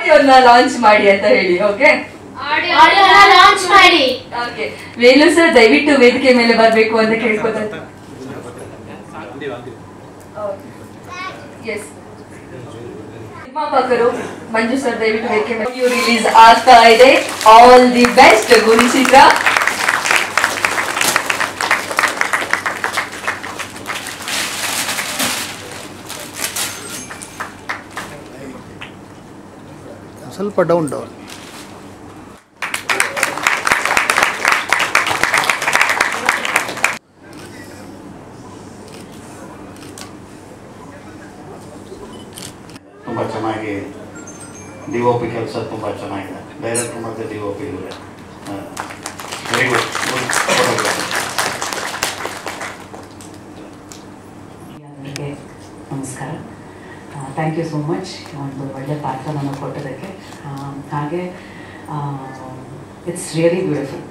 ಆಡಿಯೋನ launch ಮಾಡಿ ಅಂತ ಹೇಳಿ. ಓಕೆ, ಆಡಿಯೋನ ಲಾಂಚ್ ಮಾಡಿ. ಓಕೆ, ವೇಲು ಸರ್ ದಯವಿಟ್ಟು ವೇದಿಕೆ ಮೇಲೆ ಬರಬೇಕು ಅಂತ ಕೇಳ್ಕೊತಾರೆ. ಎಸ್, ನಿರ್ಮಾಪಕರು ಮಂಜು ಸರ್ ದಯವಿಟ್ಟು ವೇದಿಕೆ ಮೇಲೆ. ರಿಲೀಸ್ ಆಗ್ತಾ ಇದೆ. ಆಲ್ ದಿ ಬೆಸ್ಟ್ ಗುರು ಚಿತ್ರ. ಸ್ವಲ್ಪ ಡೌನ್ ತುಂಬ ಚೆನ್ನಾಗಿ DOP ಕೆಲಸ ತುಂಬ ಚೆನ್ನಾಗಿದೆ. ಡೈರೆಕ್ಟರ್ ಮತ್ತು DOP ಇವರೇ ವೆರಿ ಗುಡ್. ನಮಸ್ಕಾರ, ಥ್ಯಾಂಕ್ ಯು ಸೋ ಮಚ್ ಒಂದು ಒಳ್ಳೆ ಪಾತ್ರ ನನಗೆ ಕೊಟ್ಟೋದಕ್ಕೆ. ಹಾಗೆ ಇಟ್ಸ್ ರಿಯಲಿ ಬ್ಯೂಟಿಫುಲ್.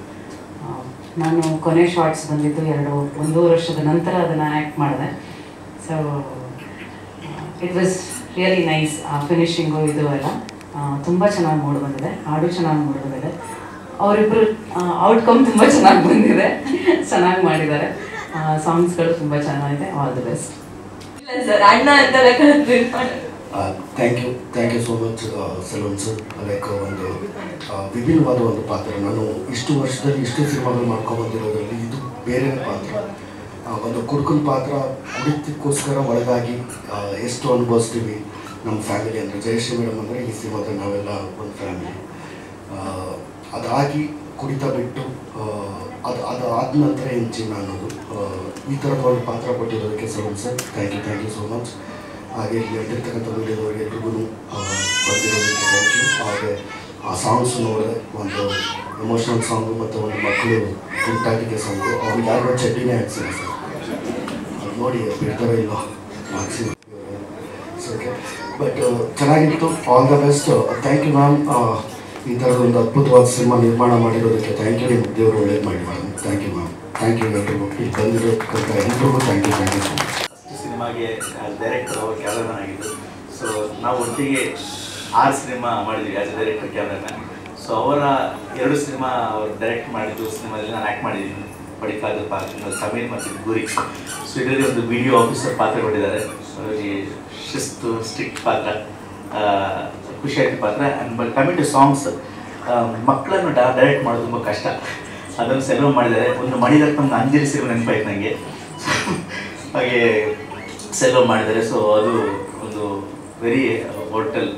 ನಾನು ಕೊನೆ ಶಾರ್ಟ್ಸ್ ಬಂದಿದ್ದು 1.5 ವರ್ಷದ ನಂತರ ಅದನ್ನು ಆ್ಯಕ್ಟ್ ಮಾಡಿದೆ. So it was really nice. Finishing ಇದು ಎಲ್ಲ ತುಂಬ ಚೆನ್ನಾಗಿ ಮೂಡಿ ಬಂದಿದೆ. ಹಾಡು ಚೆನ್ನಾಗಿ ಮೂಡಿ ಬಂದಿದೆ. ಅವರಿಬ್ಬರು ಔಟ್ಕಮ್ ತುಂಬ ಚೆನ್ನಾಗಿ ಬಂದಿದೆ. ಚೆನ್ನಾಗಿ ಮಾಡಿದ್ದಾರೆ. ಸಾಂಗ್ಸ್ಗಳು ತುಂಬ ಚೆನ್ನಾಗಿದೆ. All the best. ಅಣ್ಣ ಅಂತ thank you so much Selvam sir. Like ಒಂದು ವಿಭಿನ್ನವಾದ ಒಂದು ಪಾತ್ರ. ನಾನು ಇಷ್ಟು ವರ್ಷದಲ್ಲಿ ಇಷ್ಟು ಸಿನಿಮಾಗಳು ಮಾಡ್ಕೊಂಡ್ಬಂದಿರೋದ್ರಲ್ಲಿ ಇದು ಬೇರೆ ಪಾತ್ರ. ಒಂದು ಕುಡುಕನ ಪಾತ್ರ. ಕುಡಿತಕ್ಕೋಸ್ಕರ ಒಳಗಾಗಿ ಎಷ್ಟು ಅನುಭವಿಸ್ತೀವಿ ನಮ್ಮ ಫ್ಯಾಮಿಲಿ ಅಂದರೆ. ಜಯಶ್ರೀ ಮೇಡಮ್ ಅಂದರೆ ಈ ಸಿನಿಮಾದಲ್ಲಿ ನಾವೆಲ್ಲ ಒಂದು ಫ್ಯಾಮಿಲಿ. ಅದಾಗಿ ಕುಡಿತ ಬಿಟ್ಟು ಅದು ಆದ ನಂತರ ಏನು ಜೀವನ ಅನ್ನೋದು. ಈ ಥರದ ಒಂದು ಪಾತ್ರ ಕೊಟ್ಟಿರೋದಕ್ಕೆ Selvam sir thank you so much. ಹಾಗೆ ಇಲ್ಲಿ ಇಟ್ಟಿರ್ತಕ್ಕಂಥ ಮೀಡಿಯಾದವ್ರಿಗೆ ಎಲ್ರಿಗೂ ಬಂದಿರೋದಕ್ಕೆ ಥ್ಯಾಂಕ್ ಯು. ಹಾಗೆ ಆ ಸಾಂಗ್ಸು ನೋಡಿದೆ, ಒಂದು ಎಮೋಷ್ನಲ್ ಸಾಂಗು ಮತ್ತು ಒಂದು ಮಕ್ಕಳು ಕುಂಟಾಟಿಕೆ ಸಾಂಗು. ಅವ್ರಿಗೆ ಯಾರೋ ಚಡ್ಡಿನೇ ಹಾಕ್ಸಿಲ್ಲ ಸರ್, ಅದು ನೋಡಿ ಬಿಡ್ತಾರೋ ಇಲ್ಲೋ ಹಾಕ್ಸಿ. ಓಕೆ, ಬಟ್ ಚೆನ್ನಾಗಿತ್ತು. All the best. Thank you ma'am. ಈ ಥರದ ಒಂದು ಅದ್ಭುತವಾದ ಸಿನಿಮಾ ನಿರ್ಮಾಣ ಮಾಡಿರೋದಕ್ಕೆ ಥ್ಯಾಂಕ್ ಯು. ನಿಮ್ಮ ದೇವರು ಒಳ್ಳೇದು ಮಾಡಿ ma'am. Thank you ma'am. Thank you ಎಲ್ರಿಗೂ. ಇಲ್ಲಿ ಬಂದಿರೋದಕ್ಕಂತ ಎಲ್ರಿಗೂ ಥ್ಯಾಂಕ್ ಯು ಸೊ ಮಚ್. ಸಿನಿಮಾಗೆ ಡೈರೆಕ್ಟರ್ ಅವರು ಕ್ಯಾಮ್ರಾಮನ್ ಆಗಿದ್ದು. ಸೊ ನಾವು ಒಟ್ಟಿಗೆ 6 ಸಿನಿಮಾ ಮಾಡಿದ್ವಿ as a director cameraman. So ಅವರ 2 ಸಿನಿಮಾ ಅವರು ಡೈರೆಕ್ಟ್ ಮಾಡಿದ್ದು ಸಿನಿಮಾದಲ್ಲಿ ನಾನು ಆ್ಯಕ್ಟ್ ಮಾಡಿದ್ದೀನಿ. ಪಡಿಕಾದ ಪಾತ್ರ ಸಮೀರ್ ಮತ್ತು ಗುರಿ. ಸೊ ಇದರಲ್ಲಿ ಒಂದು ವಿಡಿಯೋ ಆಫೀಸರ್ ಪಾತ್ರ ಕೊಟ್ಟಿದ್ದಾರೆ. ಸೊ ಈ ಶಿಸ್ತು ಸ್ಟ್ರಿಕ್ಟ್ ಪಾತ್ರ, ಖುಷಿಯಾದ ಪಾತ್ರ. ಆ್ಯಂಡ್ ಕಮಿಂಗ್ ಟು ಸಾಂಗ್ಸ್, ಮಕ್ಕಳನ್ನು ಡೈರೆಕ್ಟ್ ಮಾಡೋದು ತುಂಬ ಕಷ್ಟ. ಅದನ್ನು ಸೆಲ್ವಂ ಮಾಡಿದ್ದಾರೆ. ಒಂದು ಮಣಿರತ್ನ ನಮ್ಗೆ ಅಂಜಲಿ ಸಿನಿಮಾ ನೆನಪಾಯ್ತು ನನಗೆ. ಹಾಗೆ ಸೆಲ್ವಂ ಮಾಡಿದ್ದಾರೆ. ಸೊ ಅದು ಒಂದು ವೆರಿ ಹೋಟೆಲ್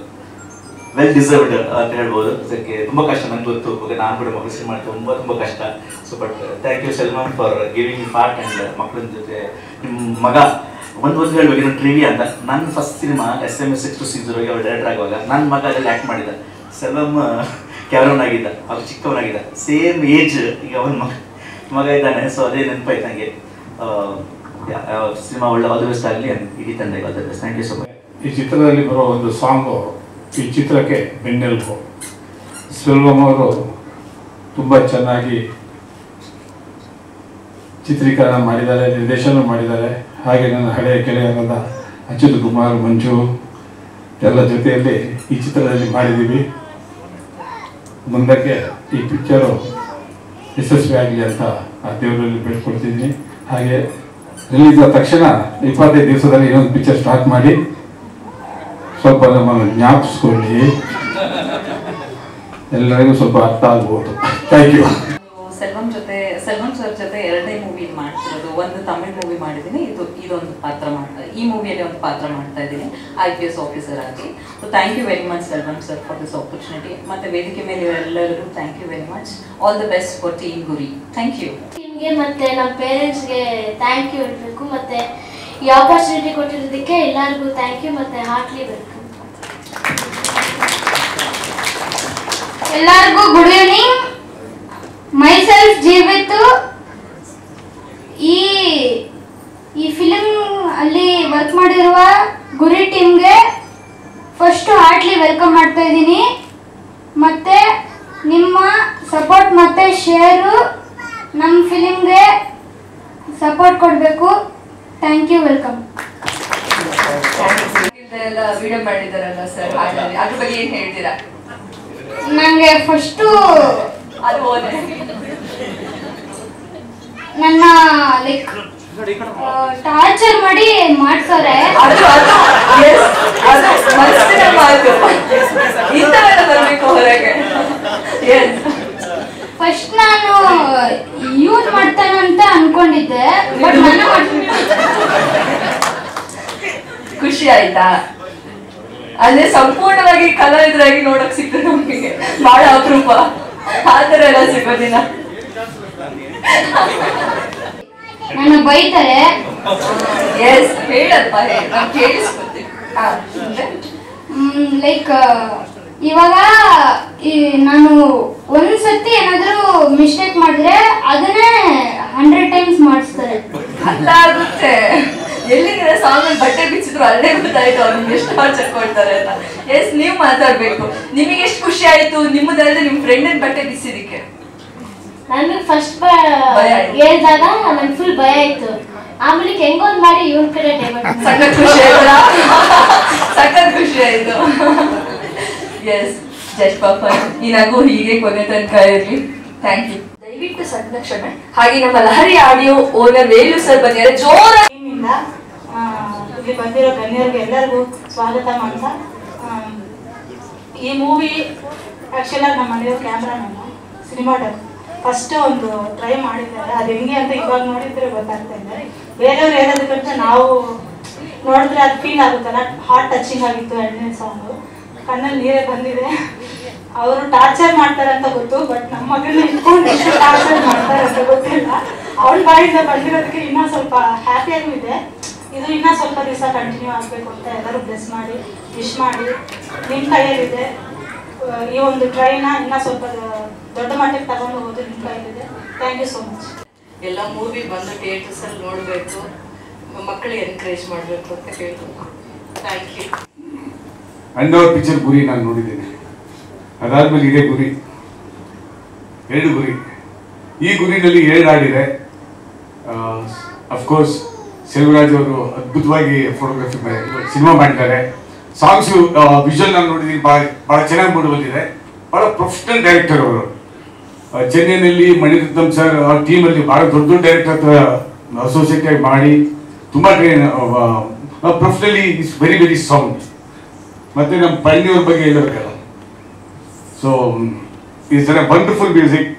ವೆಲ್ ಡಿಸರ್ವ್ಡ್ ಅಂತ ಹೇಳ್ಬೋದು. ಅದಕ್ಕೆ ತುಂಬ ಕಷ್ಟ ನನಗೆ ಗೊತ್ತು. ನಾನು ಕೂಡ ಮಕ್ಕಳು ಸಿನಿಮಾ ಮಾಡ್ತೀನಿ, ತುಂಬ ಕಷ್ಟ. So but thank you Selvam for giving part. And ಮಕ್ಕಳ ಜೊತೆ ನಿಮ್ಮ ಮಗ ಒಂದು ಹೇಳ್ಬೇಕು ಇನ್ನೊಂದು ಟ್ರಿವಿಯಾ ಅಂತ. ನನ್ನ ಫಸ್ಟ್ ಸಿನಿಮಾ SMS 6260 ಅವ್ರು ಡೈರೆಕ್ಟರ್ ಆಗುವಾಗ ನನ್ನ ಮಗ ಅದರಲ್ಲಿ ಆ್ಯಕ್ಟ್ ಮಾಡಿದ. ಸೆಲ್ವಂ ಕ್ಯಾಮ್ರಾಮನ್ ಆಗಿದ್ದ, ಅವ್ರು ಚಿಕ್ಕವನಾಗಿದ್ದ. ಸೇಮ್ ಏಜ್ ಈಗ ಅವನ ಮಗ ಇದ್ದಾನೆ. ಸೊ ಅದೇ ನೆನಪಾಯ್ತು ನನಗೆ. ಸಿನಿಮಾ ಒಳ್ಳೆ ಆಲ್ ದಿ ಬೆಸ್ಟ್ ಆಗಲಿ. ಇಡೀ ತಂಡಕ್ಕೆ all the best. Thank you so much. ಈ ಚಿತ್ರದಲ್ಲಿ ಬರೋ ಒಂದು ಸಾಂಗು ಈ ಚಿತ್ರಕ್ಕೆ ಬೆನ್ನೆಲುಬು. ಸೆಲ್ವಂ ಅವರು ತುಂಬ ಚೆನ್ನಾಗಿ ಚಿತ್ರೀಕರಣ ಮಾಡಿದ್ದಾರೆ, ನಿರ್ದೇಶನ ಮಾಡಿದ್ದಾರೆ. ಹಾಗೆ ನನ್ನ ಹಳೆಯ ಗೆಳೆಯರಾದ ಅಚ್ಯುತ್ ಕುಮಾರ್, ಮಂಜು ಎಲ್ಲ ಜೊತೆಯಲ್ಲಿ ಈ ಚಿತ್ರದಲ್ಲಿ ಮಾಡಿದ್ದೀವಿ. ಮುಂದಕ್ಕೆ ಈ ಪಿಕ್ಚರು ಯಶಸ್ವಿ ಆಗಲಿ ಅಂತ ಆ ದೇವರಲ್ಲಿ ಬೇಡ್ಕೊಳ್ತಿದ್ದೀನಿ. ಹಾಗೆ ರಿಲೀಸ್ ಆದ ತಕ್ಷಣ 25 ದಿವಸದಲ್ಲಿ ಇನ್ನೊಂದು ಪಿಕ್ಚರ್ ಸ್ಟಾರ್ಟ್ ಮಾಡಿ ಸ್ವಲ್ಪ ನಮ್ಮನ್ನು ಜ್ಞಾಪಿಸ್ಕೊಳ್ಳಿ. ಎಲ್ಲರಿಗೂ ಸ್ವಲ್ಪ ಅರ್ಥ ಆಗ್ಬೋದು. Thank you. ಸೆಲ್ವಂ ಸರ್ ಜೊತೆ 2ನೇ ಮೂವಿ ಮಾಡ್ತಿರೋದು. ಒಂದು ತಮಿಳ್ ಮೂವಿ ಮಾಡಿದ್ದೀನಿ, ಇದೊಂದು ಪಾತ್ರ ಈ ಮೂವಿಯಲ್ಲಿ ಒಂದು ಪಾತ್ರ ಮಾಡ್ತಾ ಇದ್ದೀನಿ IPS ಆಫೀಸರ್ ಆಗಿ. So thank you very much Selvam sir for this opportunity. ಮತ್ತು ವೇದಿಕೆ ಮೇಲೆ ಎಲ್ಲರಿಗೂ thank you very much. All the best for team Guri. Thank you. ಟೀಮ್ಗೆ ಮತ್ತು ನಮ್ಮ ಪೇರೆಂಟ್ಸ್ಗೆ ಥ್ಯಾಂಕ್ ಯು ಹೇಳಬೇಕು. ಮತ್ತು ಈ ಆಪರ್ಚುನಿಟಿ ಕೊಟ್ಟಿರೋದಕ್ಕೆ ಎಲ್ಲರಿಗೂ ಥ್ಯಾಂಕ್ ಯು ಮತ್ತು ಹಾರ್ಟ್ಲಿ ವೆಲ್ಕಮ್. ಎಲ್ಲರಿಗೂ ಗುಡ್ ಈವ್ನಿಂಗ್. ಮೈಸೆಲ್ಫ್ ಜೀವಿತು. ಈ ಫಿಲ್ಮ್ ಅಲ್ಲಿ ವರ್ಕ್ ಮಾಡಿರುವ ಗುರಿ ಟೀಮ್ಗೆ ಫಸ್ಟ್ ಹಾರ್ಟ್ಲಿ ವೆಲ್ಕಮ್ ಮಾಡ್ತಾ ಇದ್ದೀನಿ. ಮತ್ತೆ ನಿಮ್ಮ ಸಪೋರ್ಟ್ ಮತ್ತೆ ಶೇರು ನಮ್ಮ ಫಿಲ್ಮ್ಗೆ ಸಪೋರ್ಟ್ ಕೊಡಬೇಕು. Thank you. ವೆಲ್ಕಮ್. ಎಲ್ಲ ವಿಡಿಯೋ ಮಾಡಿದಾರಲ್ಲ ಸರ್, ಹಾಗಾಗಿ ಅದ್ರ ಬಗ್ಗೆ ಏನ್ ಹೇಳ್ತೀರಾ? ನಂಗೆ ಫಸ್ಟು ಅದು ಹೋದೆ ನನ್ನ ಲೈಕ್ ಟಾರ್ಚರ್ ಮಾಡಿ ಮಾಡ್ತಾರೆ. ಅದು ಮನಸ್ಸಿನ ಮಾತು, ಇಂಥವೆಲ್ಲ ಬರ್ಬೇಕು ಹೊರಗೆ. ಫಸ್ಟ್ ನಾನು ಯೂಸ್ ಮಾಡ್ತಾನಂತ ಅನ್ಕೊಂಡಿದ್ದೆ, ಬಟ್ ನಾನು ಖುಷಿ ಆಯ್ತಾ? ಅಂದ್ರೆ ಸಂಪೂರ್ಣವಾಗಿ ಕಲಾವಿದರಾಗಿ ನೋಡಕ್ ಸಿಕ್ತು ನಮ್ಗೆ, ಬಹಳ ಅಪರೂಪ. ಆತರ ಎಲ್ಲ ಸಿಗೋದಿಲ್ಲ. ನನ್ನ ಬೈತಾರೆ. ಎಸ್, ಹೇಳಪ್ಪ, ನಾವು ಕೇಳಿಸ್ಕೊತೀವಿ. ಲೈಕ್ ಇವಾಗ ನಾನು ಒಂದ್ಸತಿ ಏನಾದರೂ ಮಿಸ್ಟೇಕ್ ಮಾಡಿದ್ರೆ ಅದನ್ನೇ 100 ಟೈಮ್ಸ್ ಮಾಡಿಸ್ತಾರೆ. ಅಲ್ಲ ಆಗುತ್ತೆ. ಎಲ್ಲಿಂದ ಸಾಂಗ್ ಬಟ್ಟೆ ಬಿಚ್ಚಿದ್ರು ಅಲ್ಲೇ ಗೊತ್ತಾಯ್ತು ಅವ್ರಿಗೆ ಎಷ್ಟು ಟಾರ್ಚರ್ ಕೊಡ್ತಾರೆ ಅಂತ. ಎಸ್, ನೀವು ಮಾತಾಡ್ಬೇಕು. ನಿಮಗೆ ಎಷ್ಟು ಖುಷಿ ಆಯ್ತು ನಿಮ್ಮದಲ್ಲದೆ ನಿಮ್ ಫ್ರೆಂಡ್ ಬಟ್ಟೆ ಬಿಚ್ಚಿದಕ್ಕೆ? ನನಗೆ ಫಸ್ಟ್ ಹೇಳ್ದಾಗ ನಂಗೆ ಫುಲ್ ಭಯ ಆಯ್ತು. ಆಮೇಲೆ ಹೆಂಗೊಂದು ಮಾಡಿ ಇವನ್ ಕಡೆ ಸಖತ್ ಖುಷಿ ಆಯ್ತಲ್ಲ? ಸಖತ್ ಖುಷಿ ಆಯ್ತು. ಎಸ್, ಜಸ್ಟ್ ಪಾಪ ಈ ನಗು ಹೀಗೆ ಕೊನೆ ತನಕ ಇರಲಿ. Thank you. ದಯವಿಟ್ಟು ಸಣ್ಣ ಕ್ಷಮೆ. ಹಾಗೆ ನಮ್ಮ Lahari audio owner Velu sir ಬಂದಿದ್ದಾರೆ. ಜೋರ ಇಲ್ಲಿ ಬಂದಿರೋ ಗಣ್ಯರಿಗೆ ಎಲ್ಲರಿಗೂ ಸ್ವಾಗತ ಮಾಡ್ತಾ, ಈ ಮೂವಿ ಆ್ಯಕ್ಚುಲಾಗಿ ನಮ್ಮ ಮನೆಯವ್ರ ಕ್ಯಾಮ್ರಾಮನ್ನು ಸಿನಿಮಾಟೋಗ್ರಾಫರ್ ಫಸ್ಟ್ ಒಂದು ಟ್ರೈ ಮಾಡಿದ್ದಾರೆ. ಅದು ಹೆಂಗೆ ಅಂತ ಇವಾಗ ನೋಡಿದ್ರೆ ಗೊತ್ತಾಗ್ತಾ ಇದೆ. ಬೇರೆಯವ್ರು ಹೇಳೋದಕ್ಕಂತ ನಾವು ನೋಡಿದ್ರೆ ಅದು ಫೀಲ್ ಆಗುತ್ತಲ್ಲ, ಹಾರ್ಟ್ ಟಚಿಂಗ್ ಆಗಿತ್ತು. ಎರಡನೇ ಸಾಂಗು ಕಣ್ಣಲ್ಲಿ ನೀರೇ ಬಂದಿದೆ. ಅವರು ಟಾರ್ಚರ್ ಮಾಡ್ತಾರೆ ಅಂತ ಗೊತ್ತು, ಬಟ್ ನಮ್ಮ ಮಗಳನ್ನ ಇಟ್ಕೊಂಡು ಎಷ್ಟು ಟಾರ್ಚರ್ ಮಾಡ್ತಾರೆ ಅಂತ ಗೊತ್ತಿಲ್ಲ. ಅವಳ ಬಾಯಿಂದ ಬಂದಿರೋದಕ್ಕೆ ಇನ್ನೂ ಸ್ವಲ್ಪ ಹ್ಯಾಪಿಯಾಗೂ ಇದೆ. ಇದು ಇನ್ನೂ ಸ್ವಲ್ಪ ದಿವಸ ಕಂಟಿನ್ಯೂ ಆಗಬೇಕು ಅಂತ ಎಲ್ಲರೂ ಬ್ಲೆಸ್ ಮಾಡಿ ವಿಶ್ ಮಾಡಿ. ನಿಮ್ಮ ಕೈಯಲ್ಲಿದೆ ಈ ಒಂದು ಟ್ರೈನ ಇನ್ನೂ ಸ್ವಲ್ಪ ದೊಡ್ಡ ಮಟ್ಟಕ್ಕೆ ತಗೊಂಡು ಹೋಗೋದು ನಿಮ್ಮ ಕೈಯಲ್ಲಿದೆ. Thank you so much. ಎಲ್ಲ ಮೂವಿ ಬಂದು ಥಿಯೇಟರ್ಸಲ್ಲಿ ನೋಡಬೇಕು, ಮಕ್ಕಳಿಗೆ ಎನ್ಕರೇಜ್ ಮಾಡಬೇಕು ಅಂತ ಹೇಳ್ಬೇಕು. Thank you. ಅಣ್ಣವ್ರ ಪಿಕ್ಚರ್ ಗುರಿ ನಾನು ನೋಡಿದ್ದೇನೆ. ಅದಾದ್ಮೇಲೆ ಇದೇ ಗುರಿ, 2 ಗುರಿ. ಈ ಗುರಿನಲ್ಲಿ 2 ಹಾಡಿದೆ. ಅಫ್ಕೋರ್ಸ್ ಸೆಲ್ವರಾಜ್ ಅವರು ಅದ್ಭುತವಾಗಿ ಫೋಟೋಗ್ರಫಿ ಸಿನಿಮಾ ಮಾಡಿದ್ದಾರೆ. ಸಾಂಗ್ಸು ವಿಜುವಲ್ ನಾನು ನೋಡಿದ್ದೀನಿ, ಭಾಳ ಚೆನ್ನಾಗಿ ಮೂಡಿ ಬಂದಿದೆ. ಭಾಳ ಪ್ರೊಫೆಷನಲ್ ಡೈರೆಕ್ಟರ್ ಅವರು. ಚೆನ್ನೈನಲ್ಲಿ ಮಣಿರತ್ನಂ ಸರ್ ಅವ್ರ ಟೀಮಲ್ಲಿ ಭಾಳ ದೊಡ್ಡ ದೊಡ್ಡ ಡೈರೆಕ್ಟರ್ ಹತ್ರ ಅಸೋಸಿಯೇಟ್ ಆಗಿ ಮಾಡಿ ತುಂಬ professionally is very very sound. ಮತ್ತು ನಮ್ಮ ಪಳ್ಳಿಯವ್ರ ಬಗ್ಗೆ ಹೇಳಬೇಕಲ್ಲ. So is a wonderful music.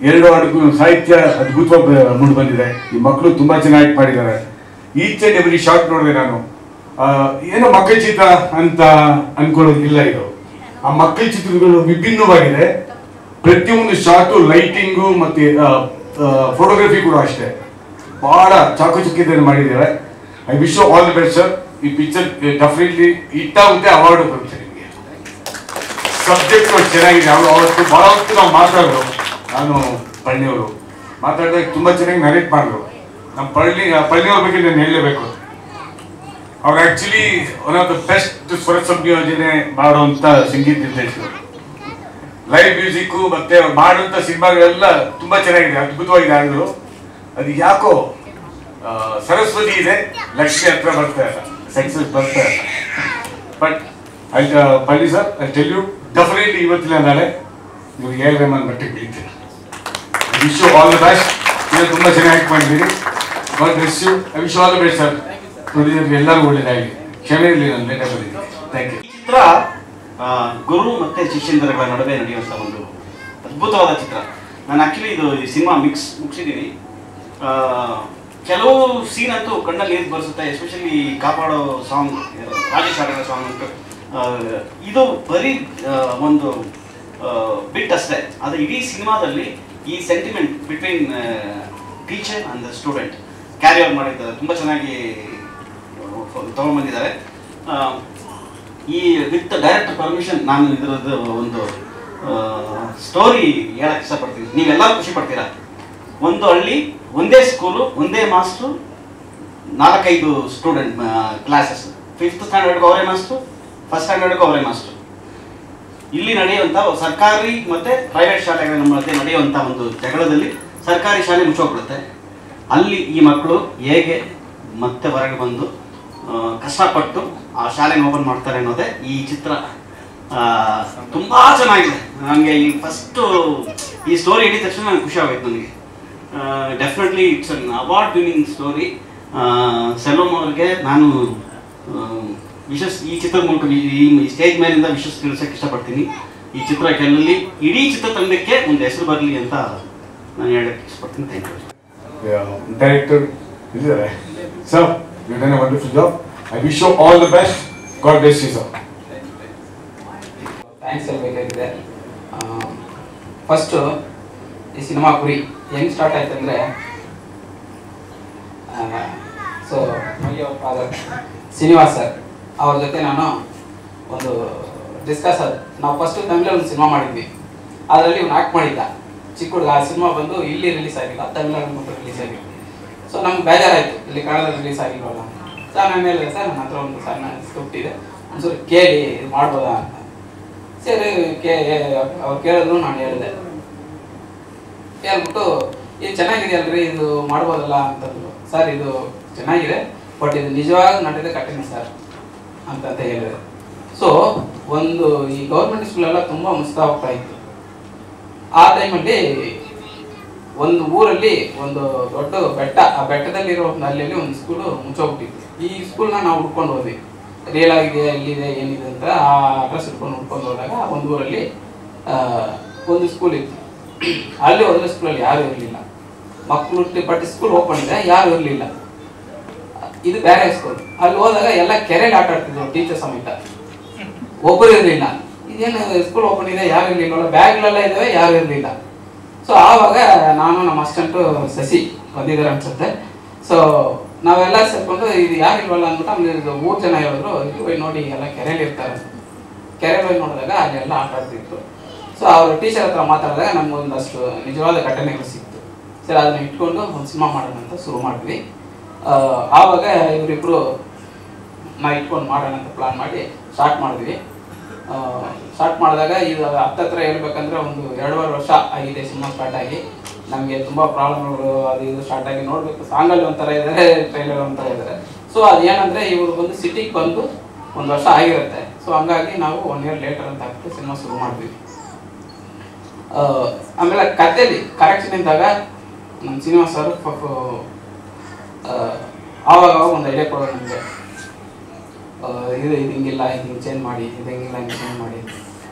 2 ಹಾಡಿಗೂ ಸಾಹಿತ್ಯ ಅದ್ಭುತವಾಗಿ ಮೂಡಿ ಬಂದಿದೆ. ಈ ಮಕ್ಕಳು ತುಂಬ ಚೆನ್ನಾಗಿ ಮಾಡಿದ್ದಾರೆ. ಈಚ್ ಆ್ಯಂಡ್ ಎವ್ರಿ ಶಾರ್ಟ್ ನೋಡಿದೆ ನಾನು. ಏನೋ ಮಕ್ಕಳ ಚಿತ್ರ ಅಂತ ಅನ್ಕೊಳ್ಳೋದಿಲ್ಲ. ಇದು ಆ ಮಕ್ಕಳ ಚಿತ್ರಗಳು ವಿಭಿನ್ನವಾಗಿದೆ. ಪ್ರತಿಯೊಂದು ಶಾರ್ಟು, ಲೈಟಿಂಗು ಮತ್ತು ಫೋಟೋಗ್ರಫಿ ಕೂಡ ಅಷ್ಟೇ ಭಾಳ ಚಾಕುಚಕ್ಯತೆಯನ್ನು ಮಾಡಿದ್ದಾರೆ. I wish you all the best sir. ಈ ಪಿಕ್ಚರ್ ಡೆಫಿನೆಟ್ಲಿ ಹಿಟ್ಟಾಗುತ್ತೆ, ಅವಾರ್ಡು ಬರುತ್ತೆ ನಿಮಗೆ. ಸಬ್ಜೆಕ್ಟ್ ಚೆನ್ನಾಗಿದೆ. ಅವತ್ತು ಭಾಳ ಹೊತ್ತು ನಾವು ಮಾತಾಡೋದು, ನಾನು ಪಳ್ಳಿಯವರು ಮಾತಾಡಿದಾಗ ತುಂಬ ಚೆನ್ನಾಗಿ ನರೇಟ್ ಮಾಡಿದ್ರು. ನಮ್ಮ ಪಳ್ಳಿಯವ್ರ ಬಗ್ಗೆ ನಾನು ಹೇಳಲೇಬೇಕು. ಅವ್ರು actually one of the best ಸ್ವರ ಸಂಯೋಜನೆ ಮಾಡುವಂಥ ಸಂಗೀತ ನಿರ್ದೇಶಕರು. ಲೈವ್ ಮ್ಯೂಸಿಕ್ಕು ಮತ್ತು ಅವ್ರು ಮಾಡುವಂಥ ಸಿನಿಮಾಗಳೆಲ್ಲ ತುಂಬ ಚೆನ್ನಾಗಿದೆ, ಅದ್ಭುತವಾಗಿದೆ ಹಾಡುಗಳು. ಅದು ಯಾಕೋ ಸರಸ್ವತಿ ಇದೆ, ಲಕ್ಷ್ಮಿ ಹತ್ರ ಬರ್ತಾ ಇಲ್ಲ, ಸಕ್ಸಸ್ ಬರ್ತಾ ಇಲ್ಲ. But Palli sir, I tell you definitely ಇವತ್ತಿನ ನಾಳೆ ನೀವು ಎ ರೆಹಮಾನ್ ಮಟ್ಟಿಗೆ ಬೆಳಿತೀರಿ. Wish you all the best. ನೀವು ತುಂಬ ಚೆನ್ನಾಗಿ ಮಾಡಿದ್ದೀರಿ. God bless you. I wish all the best sir. ಪ್ರೊಡ್ಯೂಸರ್ಗೆ ಎಲ್ಲರಿಗೂ ಒಳ್ಳೆಯದಾಗಲಿ. ಕ್ಷಮೆ ಇರಲಿ, ನಾನು ಲೇಟಾಗಿ ಬಂದಿದ್ದೀನಿ. Thank you. ಚಿತ್ರ ಗುರು ಮತ್ತು ಶಿಷ್ಯಂದರಗಳ ನಡುವೆ ನಡೆಯುವಂಥ ಒಂದು ಅದ್ಭುತವಾದ ಚಿತ್ರ. ನಾನು ಆ್ಯಕ್ಚುಲಿ ಇದು ಸಿನಿಮಾ ಮುಗಿಸಿದ್ದೀನಿ. ಕೆಲವು ಸೀನ್ ಅಂತೂ ಕಣ್ಣಲ್ಲಿ ನೀರು ಬರೆಸುತ್ತೆ. ಎಸ್ಪೆಷಲಿ ಕಾಪಾಡೋ ಸಾಂಗ್, ರಾಜೇಶ್ ಆಡೋ ಸಾಂಗ್ ಅಂತೂ ಇದು ಬರೀ ಒಂದು ಬಿಟ್ ಅಷ್ಟೇ. ಅದು ಇಡೀ ಸಿನಿಮಾದಲ್ಲಿ ಈ sentiment between teacher and the student carry out ಮಾಡಿದ್ದಾರೆ. ತುಂಬ ಚೆನ್ನಾಗಿ ತೊಗೊಂಡ್ಬಂದಿದ್ದಾರೆ. ಈ ವಿತ್ ಡೈರೆಕ್ಟರ್ ಪರ್ಮಿಷನ್ ನಾನು ಇದರದ್ದು ಒಂದು ಸ್ಟೋರಿ ಹೇಳಕ್ಕೆ ಇಷ್ಟಪಡ್ತೀನಿ. ನೀವೆಲ್ಲರೂ ಖುಷಿ ಪಡ್ತೀರಾ. ಒಂದು ಹಳ್ಳಿ, ಒಂದೇ ಸ್ಕೂಲು, ಒಂದೇ ಮಾಸ್ಟ್ರು, 4-5 ಸ್ಟೂಡೆಂಟ್ ಕ್ಲಾಸಸ್. 5th ಸ್ಟ್ಯಾಂಡರ್ಡ್ಗೂ ಅವರೇ ಮಾಸ್ಟ್ರು, 1st ಸ್ಟ್ಯಾಂಡರ್ಡ್ಗೂ ಅವರೇ ಮಾಸ್ಟ್ರು. ಇಲ್ಲಿ ನಡೆಯುವಂಥ ಸರ್ಕಾರಿ ಮತ್ತು ಪ್ರೈವೇಟ್ ಶಾಲೆಗಳ ಮಧ್ಯೆ ನಡೆಯುವಂಥ ಒಂದು ಜಗಳದಲ್ಲಿ ಸರ್ಕಾರಿ ಶಾಲೆ ಮುಚ್ಚೋಗ್ಬಿಡುತ್ತೆ. ಅಲ್ಲಿ ಈ ಮಕ್ಕಳು ಹೇಗೆ ಮತ್ತೆ ಹೊರಗೆ ಬಂದು ಕಷ್ಟಪಟ್ಟು ಆ ಶಾಲೆನ ಓಪನ್ ಮಾಡ್ತಾರೆ ಅನ್ನೋದೇ ಈ ಚಿತ್ರ. ತುಂಬ ಚೆನ್ನಾಗಿದೆ. ನನಗೆ ಈ ಫಸ್ಟು ಈ ಸ್ಟೋರಿ ಹೇಳಿದ ತಕ್ಷಣ ನನಗೆ ಖುಷಿ ಆಗೋಯ್ತು. ನನಗೆ definitely it's an award winning story. Selvam ಅವ್ರಿಗೆ ನಾನು ಈ ಚಿತ್ರದ ಮೂಲಕ ಈ ಸ್ಟೇಜ್ ಮೇಲಿಂದ ತಿಳಿಸೋಕೆ ಇಷ್ಟಪಡ್ತೀನಿ. ಈ ಚಿತ್ರ ಗೆಲ್ಲಲಿ, ಇಡೀ ಚಿತ್ರತಂಡಕ್ಕೆ ಒಂದು ಹೆಸರು ಬರಲಿ ಅಂತ ನಾನು ಹೇಳಕ್ಕೆ ಇಷ್ಟಪಡ್ತೀನಿ. Thank you. ಡೈರೆಕ್ಟರ್ ಇದ್ದಾರೆ sir, you done a wonderful job. I wish you all the best. God bless you sir. Thanks ಹೇಳಬೇಕಾಗಿದೆ. ಫಸ್ಟು ಈ ಸಿನಿಮಾ ಗುರಿ ಹೆಂಗೆ ಸ್ಟಾರ್ಟ್ ಆಯ್ತು ಅಂದರೆ, ಸೊ ಮೈಯವ್ರ ಫಾದರ್ ಶ್ರೀನಿವಾಸ್ ಸರ್ ಅವ್ರ ಜೊತೆ ನಾನು ಒಂದು ಡಿಸ್ಕಸ್ ಆದ. ನಾವು ಫಸ್ಟು ತಮಿಳಲ್ಲಿ ಒಂದು ಸಿನಿಮಾ ಮಾಡಿದ್ವಿ, ಅದರಲ್ಲಿ ಇವ್ನು ಆ್ಯಕ್ಟ್ ಮಾಡಿದ್ದ ಚಿಕ್ಕ ಹುಡುಗ. ಆ ಸಿನಿಮಾ ಬಂದು ಇಲ್ಲಿ ರಿಲೀಸ್ ಆಗಿಲ್ಲ, ತಮಿಳಲ್ಲಿ ಮಾತ್ರ ರಿಲೀಸ್ ಆಗಿಲ್ಲ. ಸೊ ನಮ್ಗೆ ಬೇಜಾರಾಯಿತು, ಇಲ್ಲಿ ಕನ್ನಡದಲ್ಲಿ ರಿಲೀಸ್ ಆಗಿಲ್ವಲ್ಲ. ಸರ್ ನಾನು ಹೇಳಿದೆ, ಸರ್ ನನ್ನ ಹತ್ರ ಒಂದು ಸಣ್ಣ ಸ್ಕ್ರಿಪ್ಟ್ ಇದೆ, ಒಂದ್ಸರಿ ಕೇಳಿ ಇದು ಮಾಡ್ಬೋದಾ ಅಂತ. ಸರಿ ಅವ್ರು ಕೇಳಿದ್ರು, ನಾನು ಹೇಳಿದೆ. ಹೇಳ್ಬಿಟ್ಟು ಇದು ಚೆನ್ನಾಗಿದೆಯಲ್ರಿ, ಇದು ಮಾಡ್ಬೋದಲ್ಲ ಅಂತಂದ್ರು. ಸರ್ ಇದು ಚೆನ್ನಾಗಿದೆ, ಬಟ್ ಇದು ನಿಜವಾಗಿ ನಡೆದ ಕಠಿಣ ಸರ್ ಅಂತ ಹೇಳಿದೆ. ಸೊ ಒಂದು ಈ ಗೌರ್ಮೆಂಟ್ ಸ್ಕೂಲೆಲ್ಲ ತುಂಬ ಮುಸ್ತಾ ಹೋಗ್ತಾ ಇತ್ತು. ಆ ಟೈಮಲ್ಲಿ ಒಂದು ಊರಲ್ಲಿ ಒಂದು ದೊಡ್ಡ ಬೆಟ್ಟ, ಆ ಬೆಟ್ಟದಲ್ಲಿರೋ ಒಂದು ಹಳ್ಳಿಯಲ್ಲಿ ಒಂದು ಸ್ಕೂಲು ಮುಚ್ಚೋಗ್ಬಿಟ್ಟಿತ್ತು. ಈ ಸ್ಕೂಲ್ನ ನಾವು ಹುಡ್ಕೊಂಡು ಹೋದ್ವಿ, ರಿಯಲ್ ಆಗಿದೆ ಎಲ್ಲಿದೆ ಏನಿದೆ ಅಂತ. ಆ ಅಡ್ರೆಸ್ ಹುಡ್ಕೊಂಡು ಹೋದಾಗ ಒಂದು ಊರಲ್ಲಿ ಒಂದು ಸ್ಕೂಲ್ ಇತ್ತು. ಅಲ್ಲಿ ಹೋದ್ರೆ ಸ್ಕೂಲಲ್ಲಿ ಯಾರೂ ಇರಲಿಲ್ಲ, ಮಕ್ಕಳು. ಬಟ್ ಸ್ಕೂಲ್ ಓಪನ್ ಇದೆ, ಯಾರು ಇರಲಿಲ್ಲ. ಇದು ಬೇರೆ ಸ್ಕೂಲ್. ಅಲ್ಲಿ ಹೋದಾಗ ಎಲ್ಲ ಕೆರೆಯಲ್ಲಿ ಆಟ ಆಡ್ತಿದ್ರು ಟೀಚರ್ ಸಮೇತ, ಒಬ್ಬರು ಇರಲಿಲ್ಲ. ಇದೇನು ಸ್ಕೂಲ್ ಓಪನ್ ಇದೆ, ಯಾರು ಇರಲಿಲ್ಲ, ಬ್ಯಾಗ್ಲೆಲ್ಲ ಇದ್ದಾವೆ, ಯಾರು ಇರಲಿಲ್ಲ. ಸೊ ಆವಾಗ ನಾನು ನಮ್ಮ ಅಸಿಸ್ಟೆಂಟು ಶಶಿ ಬಂದಿದ್ದಾರೆ ಅನ್ಸುತ್ತೆ. ಸೊ ನಾವೆಲ್ಲ ಸೇರ್ಕೊಂಡು ಇದು ಯಾರು ಇಲ್ವಲ್ಲ ಅಂದ್ಬಿಟ್ಟು ಆಮೇಲೆ 3 ಜನ ಹೇಳಿದ್ರು, ಇದು ಹೋಗಿ ನೋಡಿ ಎಲ್ಲ ಕೆರೆಯಲ್ಲಿ ಇರ್ತಾರೆ. ಕೆರೆಯಲ್ಲಿ ಹೋಗಿ ನೋಡಿದಾಗ ಅಲ್ಲೆಲ್ಲ ಆಟ ಆಡ್ತಿದ್ರು. ಸೊ ಅವ್ರ ಟೀಚರ್ ಹತ್ರ ಮಾತಾಡಿದಾಗ ನಮ್ಗೆ ಒಂದಷ್ಟು ನಿಜವಾದ ಘಟನೆಗಳು ಸಿಕ್ತು. ಸರಿ ಅದನ್ನ ಇಟ್ಕೊಂಡು ಒಂದು ಸಿನಿಮಾ ಮಾಡೋಣ ಅಂತ ಶುರು ಮಾಡಿದ್ವಿ. ಆವಾಗ ಇವರಿಬ್ಬರು ನಾವು ಇಟ್ಕೊಂಡು ಮಾಡೋಣ ಅಂತ ಪ್ಲಾನ್ ಮಾಡಿ ಸ್ಟಾರ್ಟ್ ಮಾಡಿದ್ವಿ. ಸ್ಟಾರ್ಟ್ ಮಾಡಿದಾಗ ಇದು ಹತ್ತತ್ರ ಹೇಳ್ಬೇಕಂದ್ರೆ ಒಂದು 2.5 ವರ್ಷ ಆಗಿದೆ ಸಿನಿಮಾ ಸ್ಟಾರ್ಟ್ ಆಗಿ. ನಮಗೆ ತುಂಬ ಪ್ರಾಬ್ಲಮ್ಗಳು ಅದು ಇದು ಸ್ಟಾರ್ಟ್ ಆಗಿ ನೋಡಬೇಕು. ಸಾಂಗಲ್ಲಿ ಒಂಥರ ಇದ್ದಾರೆ, ಟ್ರೈಲರ್ ಒಂಥರ ಇದ್ದಾರೆ. ಸೊ ಅದೇನಂದರೆ ಇವರು ಬಂದು ಸಿಟಿಗೆ ಬಂದು 1 ವರ್ಷ ಆಗಿರುತ್ತೆ. ಸೊ ಹಂಗಾಗಿ ನಾವು 1 ಇಯರ್ ಲೇಟರ್ ಅಂತ ಹಾಕ್ಬಿಟ್ಟು ಸಿನಿಮಾ ಶುರು ಮಾಡಿದ್ವಿ. ಆಮೇಲೆ ಕಥೆಯಲ್ಲಿ ಕರೆಕ್ಷನ್ ಇದ್ದಾಗ ನಮ್ಮ ಶ್ರೀನಿವಾಸ್ ಸರ್ ಆವಾಗ ಒಂದು ಐಡಿಯಾ ಕೊಡೋದು ನಮಗೆ. ಇದು ಹಿಂಗಿಲ್ಲ, ಇದು ಹಿಂಗೆ ಚೇಂಜ್ ಮಾಡಿ, ಇದು ಹಿಂಗಿಲ್ಲ ಹಿಂಗೆ ಚೇಂಜ್ ಮಾಡಿ.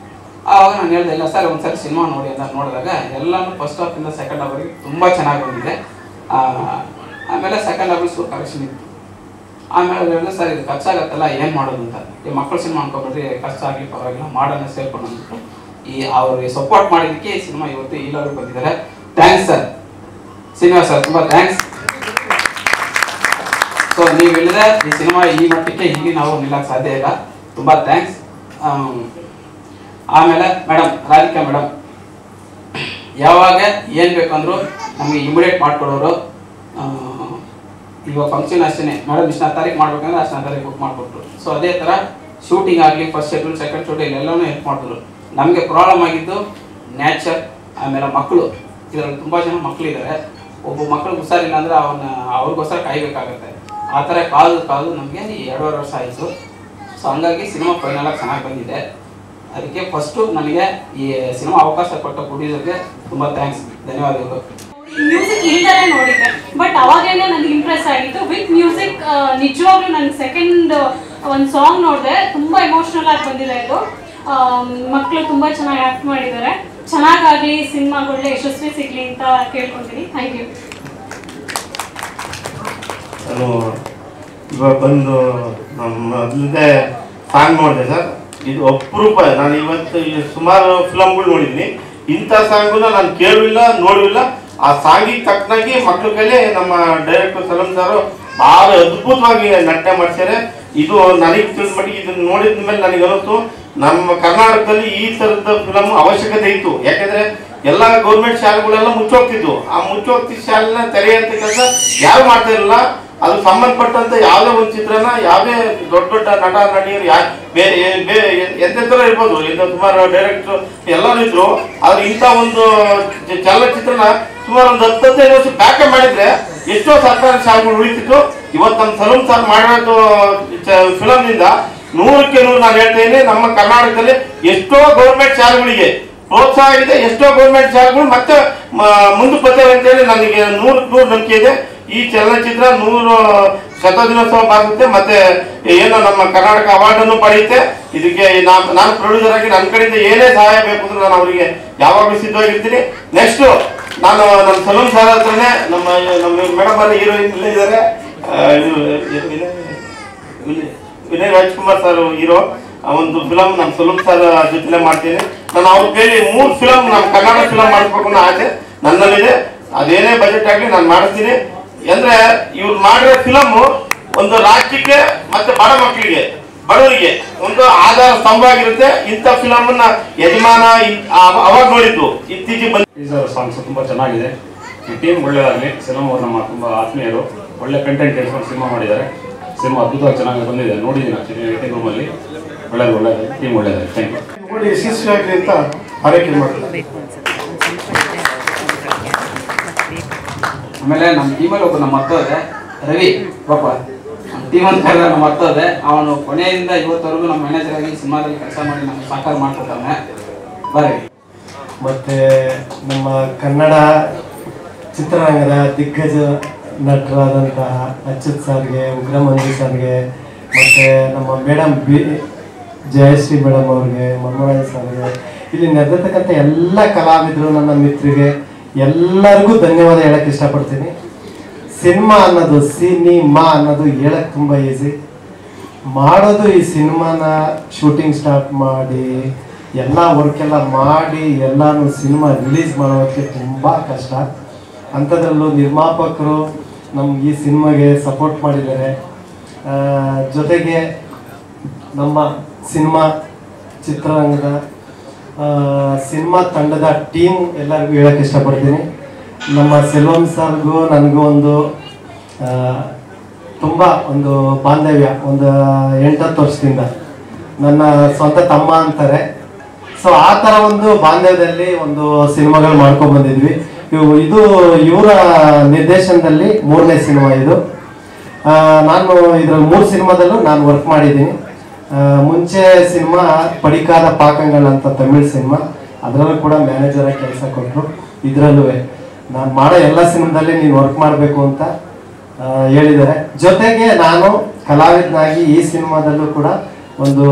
ಆವಾಗ ನಾನು ಹೇಳಿದೆ, ಇಲ್ಲ ಸರ್ ಒಂದ್ಸರಿ ಸಿನಿಮಾ ನೋಡಿ ಅಂತ ನೋಡಿದಾಗ ಎಲ್ಲನೂ ಫಸ್ಟ್ ಹಾಫಿಂದ ಸೆಕೆಂಡ್ ಹಾಫ್ವರೆಗೆ ತುಂಬ ಚೆನ್ನಾಗಿ ಬಂದಿದೆ. ಆಮೇಲೆ ಸೆಕೆಂಡ್ ಹಾಫಲ್ಲಿ ಸ್ವಲ್ಪ ಕರೆಕ್ಷನ್ ಇತ್ತು. ಆಮೇಲೆ ಹೇಳಿದ್ರೆ, ಸರ್ ಇದು ಖರ್ಚಾಗತ್ತಲ್ಲ, ಏನು ಮಾಡೋದು ಅಂತ. ಈ ಮಕ್ಕಳು ಸಿನಿಮಾ ಅನ್ಕೊಬಿಟ್ರಿ, ಖರ್ಚಾಗಲಿ ಪರವಾಗಿಲ್ಲ ಮಾಡೋಣ ಸೇರ್ಕೊಂಡು ಅಂದ್ಬಿಟ್ಟು ಅವ್ರಿಗೆ ಸಪೋರ್ಟ್ ಮಾಡಿದ್ದಕ್ಕೆ ಈ ಸಿನಿಮಾ ಇವತ್ತು ಇಲ್ಲವರು ಬಂದಿದ್ದಾರೆ. ಥ್ಯಾಂಕ್ಸ್ ಸರ್, ಶ್ರೀನಿವಾಸ್ ಸರ್, ತುಂಬ ಥ್ಯಾಂಕ್ಸ್. ಸೊ ನೀವು ಹೇಳಿದ್ರೆ ಈ ಸಿನಿಮಾ ಈ ಮಟ್ಟಕ್ಕೆ ಇಲ್ಲಿ ನಾವು ನಿಲ್ಲಕ್ಕೆ ಸಾಧ್ಯ ಇಲ್ಲ. ತುಂಬ ಥ್ಯಾಂಕ್ಸ್. ಆಮೇಲೆ ಮೇಡಮ್ ರಾಧಿಕಾ ಮೇಡಮ್ ಯಾವಾಗ ಏನು ಬೇಕಂದ್ರು ನಮಗೆ ಇಮಿಡಿಯೇಟ್ ಮಾಡಿಕೊಡೋರು. ಇವಾಗ ಫಂಕ್ಷನ್ ಅಷ್ಟೇ, ಮೇಡಮ್ ಇಷ್ಟನೇ ತಾರೀಕು ಮಾಡ್ಬೇಕಂದ್ರೆ ಅಷ್ಟನೇ ತಾರೀಕು ಬುಕ್ ಮಾಡಿಕೊಟ್ರು. ಸೊ ಅದೇ ಥರ ಶೂಟಿಂಗ್ ಆಗಲಿ, ಫಸ್ಟ್ ಶೆಡ್ಯೂಲ್ ಸೆಕೆಂಡ್ ಶೆಡ್ಯೂಲ್ ಎಲ್ಲನೂ ಹೆಲ್ಪ್ ಮಾಡಿದ್ರು. ನಮಗೆ ಪ್ರಾಬ್ಲಮ್ ಆಗಿದ್ದು ನ್ಯಾಚರ್, ಆಮೇಲೆ ಮಕ್ಕಳು. ಇದರಲ್ಲಿ ತುಂಬ ಜನ ಮಕ್ಕಳಿದ್ದಾರೆ. ಒಬ್ಬ ಮಕ್ಕಳು ಹುಷಾರಿಲ್ಲ ಅಂದರೆ ಅವ್ರಿಗೋಸ್ಕರ ಕಾಯಬೇಕಾಗತ್ತೆ. ಆ ಥರ ಕಾದು ನಮಗೆ 2.5 ವರ್ಷ ಆಯಿತು. ಸೊ ಹಂಗಾಗಿ ಸಿನಿಮಾ ಫೈನಲಾಗಿ ಚೆನ್ನಾಗಿ ಬಂದಿದೆ. ಅದಕ್ಕೆ ಫಸ್ಟು ನನಗೆ ಈ ಸಿನಿಮಾ ಅವಕಾಶ ಕೊಟ್ಟ ಪ್ರೊಡ್ಯೂಸರ್ಗೆ ತುಂಬ ಥ್ಯಾಂಕ್ಸ್, ಧನ್ಯವಾದಗಳು. ಮ್ಯೂಸಿಕ್ ಇಲ್ದಲೇ ನೋಡಿದ್ದೆ, ಬಟ್ ಅವಾಗೇನೆ ನನಗೆ ಇಂಪ್ರೆಸ್ ಆಗಿತ್ತು. ವಿತ್ ಮ್ಯೂಸಿಕ್ ನಿಜವಾಗ್ಲೂ ನನಗೆ ಸೆಕೆಂಡ್ ಒಂದು ಸಾಂಗ್ ನೋಡಿದೆ, ತುಂಬ ಎಮೋಷ್ನಲ್ ಆಗಿ ಬಂದಿದೆ. ಇದು ಮಕ್ಕಳು ತುಂಬ ಚೆನ್ನಾಗಿ ಆ್ಯಕ್ಟ್ ಮಾಡಿದ್ದಾರೆ. ಚೆನ್ನಾಗಾಗಲಿ, ಸಿನಿಮಾಗಳೇ ಯಶಸ್ವಿ ಸಿಗಲಿ ಅಂತ ಕೇಳ್ಕೊತೀನಿ. Thank you. ನಾನು ಇವಾಗ ಬಂದು ನಮ್ಮ ಮೊದಲೇ ಸಾಂಗ್ ನೋಡಿದೆ ಸರ್. ಇದು ಅಪರೂಪ. ನಾನು ಇವತ್ತು ಸುಮಾರು ಫಿಲಮ್ಗಳು ನೋಡಿದ್ದೀನಿ, ಇಂಥ ಸಾಂಗನ್ನ ನಾನು ಕೇಳಿಲ್ಲ ನೋಡಿಲ್ಲ. ಆ ಸಾಂಗಿಗೆ ತಕ್ಕನಾಗಿ ಮಕ್ಳ ಕೈಲಿ ನಮ್ಮ ಡೈರೆಕ್ಟರ್ ಸೆಲ್ವಂ ಸರ್ ಭಾಳ ಅದ್ಭುತವಾಗಿ ನಟನೆ ಮಾಡ್ತಾರೆ. ಇದು ನನಗೆ ತಿಳಿದ ಮಟ್ಟಿಗೆ ಇದನ್ನು ನೋಡಿದ ಮೇಲೆ ನನಗೆ ಅನ್ನಿಸ್ತು, ನಮ್ಮ ಕರ್ನಾಟಕದಲ್ಲಿ ಈ ಥರದ ಫಿಲಮ್ ಅವಶ್ಯಕತೆ ಇತ್ತು. ಯಾಕೆಂದರೆ ಎಲ್ಲ ಗೌರ್ಮೆಂಟ್ ಶಾಲೆಗಳೆಲ್ಲ ಮುಚ್ಚೋಗ್ತಿದ್ವು. ಆ ಮುಚ್ಚೋಗ್ತಿದ್ದ ಶಾಲೆನ ತೆರೆಯುವಂಥ ಕೆಲಸ ಯಾರು ಮಾಡ್ತಾ ಇರಲಿಲ್ಲ. ಅದು ಸಂಬಂಧಪಟ್ಟಂತ ಯಾವುದೇ ಒಂದು ಚಿತ್ರನ ಯಾವುದೇ ದೊಡ್ಡ ದೊಡ್ಡ ನಟ ನಟಿಯರು ಎಂತೆಂತರ ಇರ್ಬೋದು, ಸುಮಾರು ಡೈರೆಕ್ಟರ್ ಎಲ್ಲರೂ ಇದ್ರು. ಆದ್ರೆ ಇಂಥ ಒಂದು ಚಲನಚಿತ್ರನ ಸುಮಾರು ಒಂದು 10-15 ವರ್ಷ ಬ್ಯಾಕೆ ಮಾಡಿದ್ರೆ ಎಷ್ಟೋ ಸರ್ಕಾರಿ ಶಾಲೆಗಳು ಉಳಿತಿತ್ತು. ಇವತ್ತು ನಮ್ಮ ಸಲೂನ್ ಸಾರ್ ಮಾಡಿರೋದು ಫಿಲಮ್ನಿಂದ 100ಕ್ಕೆ 100 ನಾನು ಹೇಳ್ತೇನೆ, ನಮ್ಮ ಕರ್ನಾಟಕದಲ್ಲಿ ಎಷ್ಟೋ ಗೌರ್ಮೆಂಟ್ ಶಾಲೆಗಳಿಗೆ ಪ್ರೋತ್ಸಾಹ ಆಗಿದೆ, ಎಷ್ಟೋ ಗೌರ್ಮೆಂಟ್ ಶಾಲೆಗಳು ಮತ್ತೆ ಮುಂದಕ್ಕೆ ಬರ್ತವೆ ಅಂತೇಳಿ ನನಗೆ 100ಕ್ಕೆ 100 ನಂಬಿಕೆ ಇದೆ. ಈ ಚಲನಚಿತ್ರ 100 ಶತದಿನೋತ್ಸವ ಬಾಗುತ್ತೆ, ಮತ್ತೆ ಏನೋ ನಮ್ಮ ಕರ್ನಾಟಕ ಅವಾರ್ಡನ್ನು ಪಡೆಯುತ್ತೆ. ಇದಕ್ಕೆ ನಾನು ಪ್ರೊಡ್ಯೂಸರ್ ಆಗಿ ನನ್ನ ಕಡೆಯಿಂದ ಏನೇ ಸಹಾಯ ಬೇಕು ಅಂದ್ರೆ ನಾನು ಅವರಿಗೆ ಯಾವಾಗಲೂ ಸಿದ್ಧವಾಗಿರ್ತೀನಿ. ನೆಕ್ಸ್ಟ್ ನಾನು ನಮ್ಮ ಸಲೂನ್ ಸಾರ್ ಹತ್ರನೇ ನಮ್ಮ ಮೇಡಮ್ ಅವರ ಹೀರೋಯಿನ್ ಇಲ್ಲೇ ಇದ್ದಾರೆ, ವಿನಯ್ ರಾಜ್ಕುಮಾರ್ ಸರ್ ಹೀರೋ. ಒಂದು ಫಿಲಮ್ ನಮ್ಮ ಸಲೂನ್ ಸರ್ ಜೊತೆಲೆ ಮಾಡ್ತೀನಿ. ನಾನು ಅವ್ರ ಕೈಲಿ 3 ಫಿಲಮ್ ನಮ್ಮ ಕನ್ನಡ ಫಿಲಮ್ ಮಾಡಿಸ್ಬೇಕು ಅನ್ನೋ ಆಸೆ ನನ್ನಲ್ಲಿದೆ. ಅದೇನೇ ಬಜೆಟ್ ಆಗಲಿ ನಾನು ಮಾಡಿಸ್ತೀನಿ. ಅಂದ್ರೆ ಇವ್ರು ಮಾಡಿರೋ ಫಿಲಮ್ ಒಂದು ರಾಜ್ಯಕ್ಕೆ ಮತ್ತೆ ಬಡ ಮಕ್ಕಳಿಗೆ, ಬಡವರಿಗೆ ಒಂದು ಆಧಾರ ಸ್ತಂಭ ಆಗಿರುತ್ತೆ. ಇಂಥ ಫಿಲಮ್ ಅನ್ನ ಯಜಮಾನ ಅವಾಗ ನೋಡಿದ್ದು, ಇತ್ತೀಚೆಗೆ ಬಂದ ಸಾಂಗ್ಸ್ ತುಂಬಾ ಚೆನ್ನಾಗಿದೆ. ಈ ಟೀಮ್ ಒಳ್ಳೆಯದಾಗಲಿ. ಸಿನಿಮಾ ಅವರು ನಮ್ಮ ತುಂಬಾ ಆತ್ಮೀಯರು, ಒಳ್ಳೆ ಕಂಟೆಂಟ್ ಇಟ್ಕೊಂಡು ಸಿನಿಮಾ ಮಾಡಿದ್ದಾರೆ. ಸಿನಿಮಾ ಅದ್ಭುತವಾಗಿ ಚೆನ್ನಾಗಿ ಬಂದಿದೆ, ನೋಡಿದ್ದೀನಿ ಆಕ್ಚುಲಿ ವೇಟಿಂಗ್ ರೂಮಲ್ಲಿ. ಒಳ್ಳೆಯದು ಟೀಮ್ ಒಳ್ಳೆಯದಾಗಿ. Thank you. ನೋಡಿ ಯಶಸ್ವಿಯಾಗಲಿ ಅಂತ ಆರೈಕೆ ಮಾಡ್ತಾರೆ. ಆಮೇಲೆ ನಮ್ಮ ಟೀಮಲ್ಲಿ ಒಬ್ಬ ನಮ್ಮ ಮರ್ತೋದೆ ರವಿ ಪಾಪ, ನಮ್ಮ ಟೀಮ್ ಅಂತ ಕರೆದ ನಮ್ಮ ಮರ್ತೋದೆ. ಅವನು ಕೊನೆಯಿಂದ ಇವತ್ತವರೆಗೂ ನಮ್ಮ ಮ್ಯಾನೇಜರ್ ಆಗಿ ಸಿನಿಮಾದಲ್ಲಿ ಕೆಲಸ ಮಾಡಿ ನಮ್ಗೆ ಸಾಕಾರ ಮಾಡ್ಕೊತಾನೆ. ಬರೀ ಮತ್ತು ನಮ್ಮ ಕನ್ನಡ ಚಿತ್ರರಂಗದ ದಿಗ್ಗಜ ನಟರಾದಂತಹ ಅಚ್ಯುತ್ ಸರ್ಗೆ, ಉಗ್ರ ಮಂಜು ಸರ್ಗೆ, ಮತ್ತು ನಮ್ಮ ಮೇಡಮ್ ಜಯಶ್ರೀ ಮೇಡಮ್ ಅವ್ರಿಗೆ, ಮನ್ಮೋಹನ್ ಸರ್ಗೆ, ಇಲ್ಲಿ ನೆರೆದಿರ್ತಕ್ಕಂಥ ಎಲ್ಲ ಕಲಾವಿದರು, ನನ್ನ ಮಿತ್ರರಿಗೆ ಎಲ್ಲರಿಗೂ ಧನ್ಯವಾದ ಹೇಳಕ್ಕೆ ಇಷ್ಟಪಡ್ತೀನಿ. ಸಿನಿಮಾ ಅನ್ನೋದು ಹೇಳಕ್ಕೆ ತುಂಬ ಈಸಿ. ಮಾಡೋದು ಈ ಸಿನಿಮಾನ ಶೂಟಿಂಗ್ ಸ್ಟಾರ್ಟ್ ಮಾಡಿ ಎಲ್ಲ ವರ್ಕೆಲ್ಲ ಮಾಡಿ ಎಲ್ಲನೂ ಸಿನಿಮಾ ರಿಲೀಸ್ ಮಾಡೋದಕ್ಕೆ ತುಂಬ ಕಷ್ಟ. ಅಂಥದ್ರಲ್ಲೂ ನಿರ್ಮಾಪಕರು ನಮ್ಗೆ ಈ ಸಿನಿಮಾಗೆ ಸಪೋರ್ಟ್ ಮಾಡಿದ್ದಾರೆ. ಜೊತೆಗೆ ನಮ್ಮ ಸಿನಿಮಾ ಚಿತ್ರರಂಗದ ಸಿನಿಮಾ ತಂಡದ ಟೀಮ್ ಎಲ್ಲರಿಗೂ ಹೇಳಕ್ಕೆ ಇಷ್ಟಪಡ್ತೀನಿ. ನಮ್ಮ ಸೆಲ್ವಂ ಸರ್ಗೂ ನನಗೂ ಒಂದು ತುಂಬ ಒಂದು ಬಾಂಧವ್ಯ, ಒಂದು 8-10 ವರ್ಷದಿಂದ ನನ್ನ ಸ್ವಂತ ತಮ್ಮ ಅಂತಾರೆ. ಸೊ ಆ ಥರ ಒಂದು ಬಾಂಧವ್ಯದಲ್ಲಿ ಒಂದು ಸಿನಿಮಾಗಳು ಮಾಡ್ಕೊಂಡು ಬಂದಿದ್ವಿ. ಇದು ಇವರ ನಿರ್ದೇಶನದಲ್ಲಿ 3ನೇ ಸಿನಿಮಾ ಇದು. ನಾನು ಇದರಲ್ಲಿ 3 ಸಿನಿಮಾದಲ್ಲೂ ನಾನು ವರ್ಕ್ ಮಾಡಿದ್ದೀನಿ. ಮುಂಚೆ ಸಿನಿಮಾ ಪಡಿಕಾದ ಪಾಕಂಗಳ ಅಂತ ತಮಿಳ್ ಸಿನಿಮಾ, ಅದರಲ್ಲೂ ಕೂಡ ಮ್ಯಾನೇಜರ್ ಆಗಿ ಕೆಲಸ ಕೊಟ್ಟರು. ಇದರಲ್ಲೂ ನಾನು ಮಾಡೋ ಎಲ್ಲ ಸಿನಿಮಾದಲ್ಲಿ ನೀನು ವರ್ಕ್ ಮಾಡಬೇಕು ಅಂತ ಹೇಳಿದ್ದಾರೆ. ಜೊತೆಗೆ ನಾನು ಕಲಾವಿದನಾಗಿ ಈ ಸಿನಿಮಾದಲ್ಲೂ ಕೂಡ ಒಂದು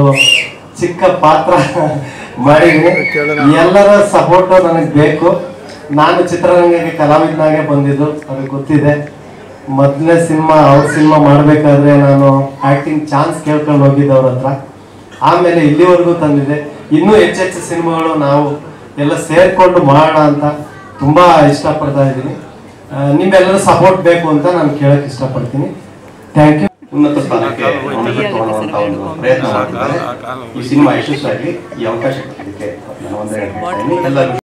ಚಿಕ್ಕ ಪಾತ್ರ ಮಾಡಿದ್ದೀನಿ. ಎಲ್ಲರ ಸಪೋರ್ಟು ನನಗೆ ಬೇಕು. ನಾನು ಚಿತ್ರರಂಗಕ್ಕೆ ಕಲಾವಿದನಾಗೆ ಬಂದಿದ್ದು, ಅದು ಗೊತ್ತಿದೆ. ಮೊದಲನೇ ಸಿನಿಮಾ ಅವ್ರ ಸಿನಿಮಾ ಮಾಡಬೇಕಾದ್ರೆ ನಾನು ಆ್ಯಕ್ಟಿಂಗ್ ಚಾನ್ಸ್ ಕೇಳ್ಕೊಂಡು ಹೋಗಿದ್ದೆ ಅವ್ರ ಹತ್ರ. ಆಮೇಲೆ ಇಲ್ಲಿವರೆಗೂ ತಂದಿದೆ. ಇನ್ನೂ ಹೆಚ್ಚೆಚ್ಚು ಸಿನಿಮಾಗಳು ನಾವು ಎಲ್ಲ ಸೇರಿಕೊಂಡು ಮಾಡೋಣ ಅಂತ ತುಂಬ ಇಷ್ಟಪಡ್ತಾ ಇದ್ದೀನಿ. ನಿಮ್ಮೆಲ್ಲರೂ ಸಪೋರ್ಟ್ ಬೇಕು ಅಂತ ನಾನು ಕೇಳಕ್ಕೆ ಇಷ್ಟಪಡ್ತೀನಿ. Thank you. ಉನ್ನತ ಸ್ಥಾನಕ್ಕೆ ತಗೊಳ್ಳುವಂತ ಒಂದು ಪ್ರಯತ್ನ ಮಾಡ್ತಿದ್ದಾರೆ. ಈ ಸಿನಿಮಾ ಯಶಸ್ವಿಯಾಗಿ ಈ ಅವಕಾಶ ಕೊಟ್ಟಿದ್ದಕ್ಕೆ ನಾನು ಒಂದೇ ಹೇಳ್ತೀನಿ. ಎಲ್ಲರಿಗೂ